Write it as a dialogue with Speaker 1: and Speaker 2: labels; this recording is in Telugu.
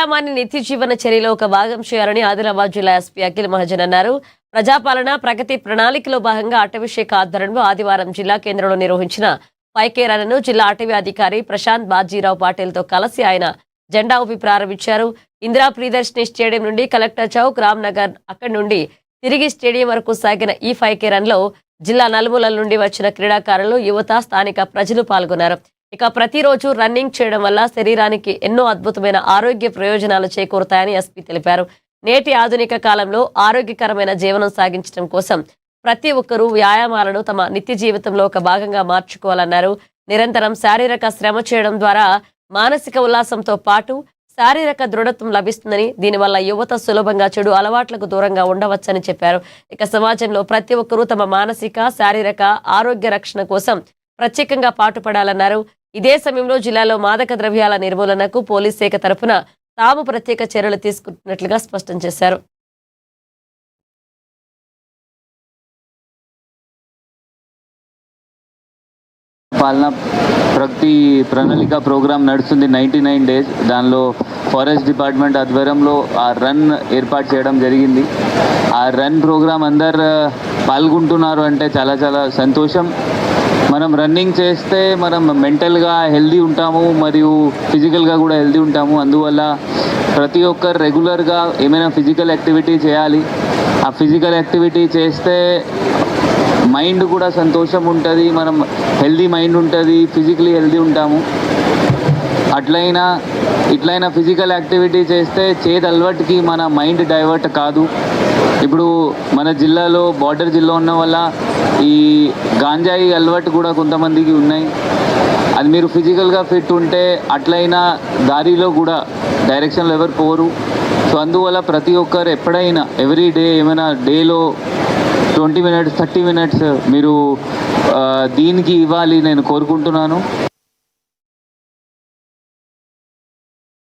Speaker 1: గ్రామాన్ని నిత్య జీవన చర్యలో ఒక భాగం చేయాలని ఆదిలాబాద్ జిల్లా ఎస్పీ అఖిల్ మహాజన్ అన్నారు. ప్రజాపాలన ప్రగతి ప్రణాళికలో భాగంగా అటవీ శాఖ ఆధ్వర్యంలో ఆదివారం జిల్లా కేంద్రంలో నిర్వహించిన 5K రన్ను జిల్లా అటవీ అధికారి ప్రశాంత్ బాజీరావు పాటిల్తో కలిసి ఆయన జెండా ఊపి ప్రారంభించారు. ఇందిరా ప్రియదర్శిని స్టేడియం నుండి కలెక్టర్ చౌక్ రామ్ నగర్ అక్కడి నుండి తిరిగి స్టేడియం వరకు సాగిన ఈ 5K రన్లో జిల్లా నలుమూలల నుండి వచ్చిన క్రీడాకారులు, యువత, స్థానిక ప్రజలు పాల్గొన్నారు. ఇక ప్రతిరోజు రన్నింగ్ చేయడం వల్ల శరీరానికి ఎన్నో అద్భుతమైన ఆరోగ్య ప్రయోజనాలు చేకూరుతాయని ఎస్పీ తెలిపారు. నేటి ఆధునిక కాలంలో ఆరోగ్యకరమైన జీవనం సాగించడం కోసం ప్రతి ఒక్కరూ వ్యాయామాలను తమ నిత్య జీవితంలో ఒక భాగంగా మార్చుకోవాలన్నారు. నిరంతరం శారీరక శ్రమ చేయడం ద్వారా మానసిక ఉల్లాసంతో పాటు శారీరక దృఢత్వం లభిస్తుందని, దీనివల్ల యువత సులభంగా చెడు అలవాట్లకు దూరంగా ఉండవచ్చని చెప్పారు. ఇక సమాజంలో ప్రతి ఒక్కరూ తమ మానసిక, శారీరక ఆరోగ్య రక్షణ కోసం ప్రత్యేకంగా పాటుపడాలన్నారు. ఇదే సమయంలో జిల్లాలో మాదక ద్రవ్యాల నిర్మూలనకు పోలీస్ శాఖ తరఫున తాము ప్రత్యేక చర్యలు తీసుకుంటున్నట్లుగా స్పష్టం చేశారు.
Speaker 2: పాలన ప్రగతి ప్రణాళిక ప్రోగ్రాం నడుస్తుంది 99 డేస్. దానిలో ఫారెస్ట్ డిపార్ట్మెంట్ ఆధ్వర్యంలో ఆ రన్ ఏర్పాటు చేయడం జరిగింది. ఆ రన్ ప్రోగ్రాం అందరు పాల్గొంటున్నారు అంటే చాలా చాలా సంతోషం. మనం రన్నింగ్ చేస్తే మనం మెంటల్గా హెల్దీ ఉంటాము, మరియు ఫిజికల్గా కూడా హెల్దీ ఉంటాము. అందువల్ల ప్రతి ఒక్కరు రెగ్యులర్గా ఏమైనా ఫిజికల్ యాక్టివిటీ చేయాలి. ఆ ఫిజికల్ యాక్టివిటీ చేస్తే మైండ్ కూడా సంతోషం ఉంటుంది, మనం హెల్దీ మైండ్ ఉంటుంది, ఫిజికలీ హెల్దీ ఉంటాము. ఇట్లయినా ఫిజికల్ యాక్టివిటీ చేస్తే చేదు అలవాటుకి మన మైండ్ డైవర్ట్ కాదు. ఇప్పుడు మన జిల్లాలో బార్డర్ జిల్లా ఉన్న వల్ల ఈ గాంజాయి అలవాటు కూడా కొంతమందికి ఉన్నాయి. అది మీరు ఫిజికల్గా ఫిట్ ఉంటే అట్లయినా దారిలో కూడా డైరెక్షన్లో ఎవరు పోరు. సో అందువల్ల ప్రతి ఒక్కరు ఎప్పుడైనా ఎవ్రీ డే ఏమైనా డేలో 20 minutes 30 minutes మీరు దీనికి ఇవ్వాలి నేను కోరుకుంటున్నాను.